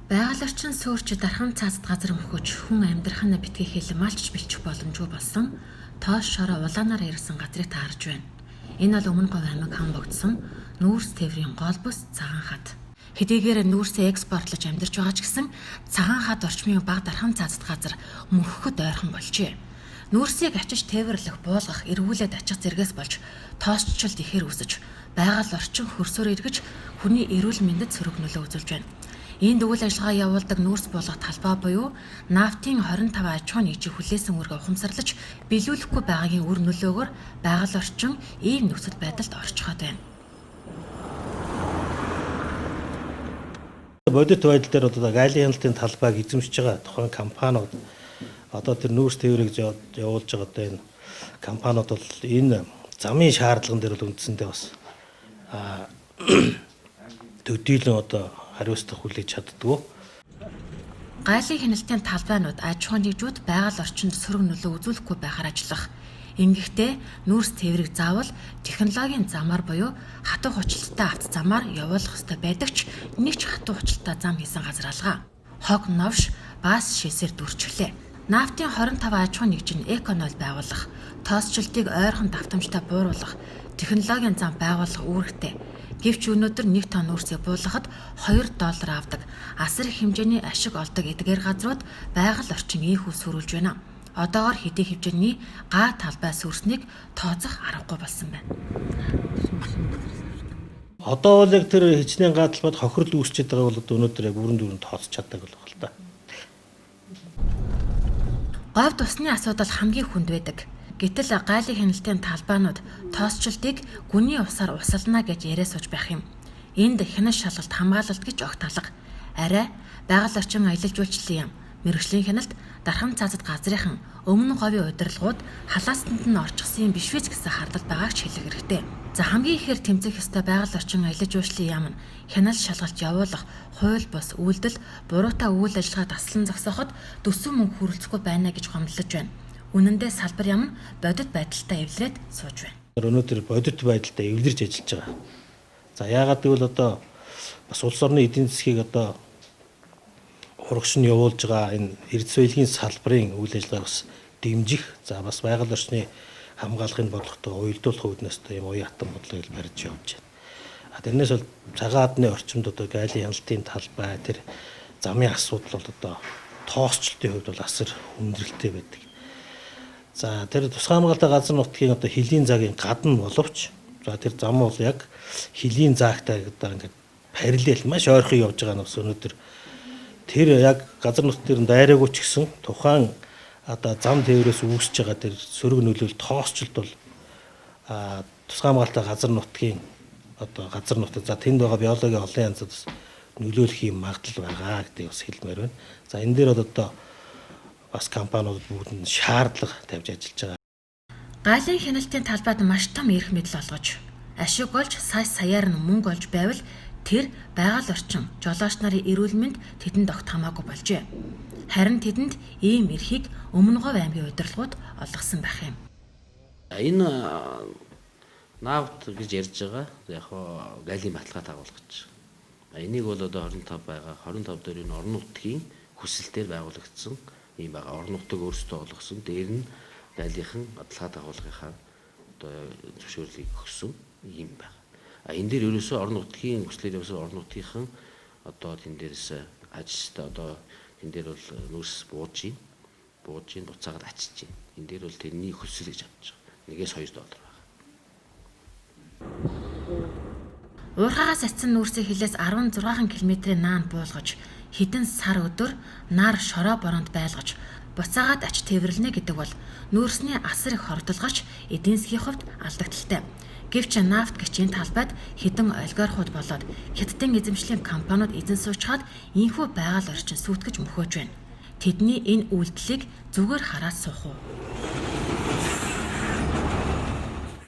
Байгаль орчин суурьчид дархан цаазд газар мөхөж хүн амьдрахын битгий хэлэн малч бэлчих боломжгүй болсон тоос шороо улаанаар ирсэн газрыг таарж байна. Энэ бол Өмнө Говь аймаг хамбогдсон Нүүрс тээврийн гол бүс цагаан хад. Хэдийгээр нүүрсээ экспортлож амьдарч байгаа ч гэсэн цагаан хад орчмын бага дархан цаазд газар мөхөхөд ойрхон болжээ. Нүүрсийг ачиж тээвэрлэх, буулгах, эргүүлээд ачих зэргээс болж тоосчлт ихээр үсэж, байгаль орчин хөрсөөр эргэж хүний эрүүл мэндэд сөрөг нөлөө үзүүлж байна. Энд үйл ажиллагаа явуулдаг нүүрс буулгах талбай буюу нафтын 25 аж ахуй нэгжийн хүлээсэн үүргээ ухамсарлаж биелүүлэхгүй байгаагийн үр нөлөөгөөр байгаль орчин ийм нөхцөл байдалд орчиход байна. Бодит байдал дээр одоо гайлын хяналтын талбайг эзэмшиж байгаа тухайн компаниуд одоо тэр нүүрс тээврийг явуулж байгаа одоо энэ компаниуд бол энэ замын шаардлаган дээр бол үндсэндээ бас төдийлөн одоо хариуцлага хүлээж чаддгүй. Гайлын хяналтын талбайнууд аж ахуйн нэгжүүд байгаль орчинд сөрөг нөлөө үзүүлэхгүй байхаар ажиллах. Ингэхдээ нүүрс тээврийг заавал технологийн замаар буюу хатуу хүчилттэй авто замаар явуулах ёстой байдаг ч нэг ч хатуу хүчилттэй зам хийсэн газар алгаа. Хог новш бас шисээр дүрчлээ. Нафтын 25 аж ахуй нэгж нь эконол байгуулах, тоосчлтыг ойрхон давтамжтай бууруулах, технологийн зам байгуулах үүрэгтэй. Гэвч өнөөдөр 1 тонн нүүрсийг буулгахад $2 авдаг асар их хэмжээний ашиг олдог эдгээр газрууд байгаль орчин ийхүү сүрүүлж байна. Одоогоор хэдий хэмжээний га талбай сүрснийг тооцох аргагүй болсон байна. Одоо бол яг тэр хичнээн га талбайд хохирол үүсчихэд байгаа бол өнөөдөр яг бүрэн дүүрэн тооцож чаддаг болох л та. Говьд усны асуудал хамгийн хүнд байдаг. Гэтэл гайлын хяналтын талбайнууд тоосчлтыг гүний усаар усална гэж яриа сууж байх юм. Энд хяналт шалгалт хамгаалалт гэж огт алга. Арай байгаль орчин аялал жуулчлалын яам, мэргэжлийн хяналт, дархан цаазад газрынхан, Өмнө Говийн удирдлагууд халаастанд нь орчихсон юм биш вэ гэсэн хардал байгааг ч хэлэх хэрэгтэй. За хамгийн ихээр тэмцэх ёстой байгаль орчин аялал жуулчлалын яам нь хяналт шалгалт явуулах, хууль бус үйлдэл, буруутай үйл ажиллагаа таслан зогсооход төсөв мөнгө хүрэлцэхгүй байна гэж гомдлож байна. Үнэн дээр салбар яам нь бодит байдалтай эвлэрээд сууж байна. Өнөөдөр бодит байдалтай эвлэрж ажиллаж байгаа. За яагаад гэвэл одоо бас улс орны эдийн засгийг одоо урагш нь явуулж байгаа энэ эрдэс байлгийн салбарын үйл ажиллагааг бас дэмжих, за бас байгаль орчны хамгаалахын бодлоготой уялдуулах үүднээс ийм уян хатан бодлогыг барьж явж байна. Тэрнээс бол цагаан хадны орчимд одоо гайлын хяналтын талбай, тэр замын асуудал бол одоо тоосчлтын хувьд бол асар хүндрэлтэй байдаг. За тэр тусгай хамгаалалтын газар нутгийн одоо хилийн цагийн гадна боловч за тэр зам бол яг хилийн заагтай одоо ингээд параллел маш ойрхон явж байгаа нь бас өнөөдөр тэр яг газар нутг дээр дайраагүй ч гэсэн тухайн одоо зам тээврээс үүсэж байгаа тэр сөрөг нөлөөлөл тоосчлт бол тусгай хамгаалалтын газар нутгийн одоо газар нутаг за тэнд байгаа биологийн олон янзад бас нөлөөлөх юм магадлал байгаа гэдэг бас хэлмээр байна. За энэ дээр одоо бас компаниуд бүгд шаардлага тавьж ажиллаж байгаа. Гайлын хяналтын талбайд маш том эрх мэдэл олгож, ашиг олж, саяар нь мөнгө олж байвал тэр байгаль орчин, жолооч нарын эрүүл мэнд тэдэнд огт хамаагүй болжээ. Харин тэдэнд ийм эрхийг Өмнө Говь аймгийн удирдлагууд олгосон байх юм. Энэ наавт гэж ярьж байгаа яг гайлын баталгаа дагуулгач. Энийг бол одоо 25 байгаа. 25 дээр энэ орон нутгийн хүсэлтээр байгуулагдсан ийм байгаа. Орон нутаг өөрсдөө олгосон. Дээр нь гайлынхан баталгаа дагуулгынхаа одоо зөвшөөрлийг өгсөн ийм байна. Энэ дээр ерөөсөө орон нутгийн хүслээр явсан орон нутгийнхан одоо тэн дээрээс ажилчтай одоо тэн дээр бол нүүрс бууж буцаагаад ачиж байна. Энэ дээр бол тэрний хүсэл гэж авч байгаа. $1-2 байна. Уурхаагаас ацсан нүүрсийн хилээс 16 км-ийн наанд буулгаж, хэдэн сар өдөр нар шороо боронд байлгаж, буцаагаад ач тээвэрлэнэ гэдэг бол нүүрсний асар их хордолгоч эдийн засгийн хувьд алдагдaltaй. Гэвч нафт гिचийн талбайд хэдэн олигархууд болоод хятадын эзэмшлийн компаниуд эзэн суучгаад инхүү байгаль орчин сүйтгэж мөхөөж байна. Тэдний энэ үйлдэлийг зүгээр хараад суух уу?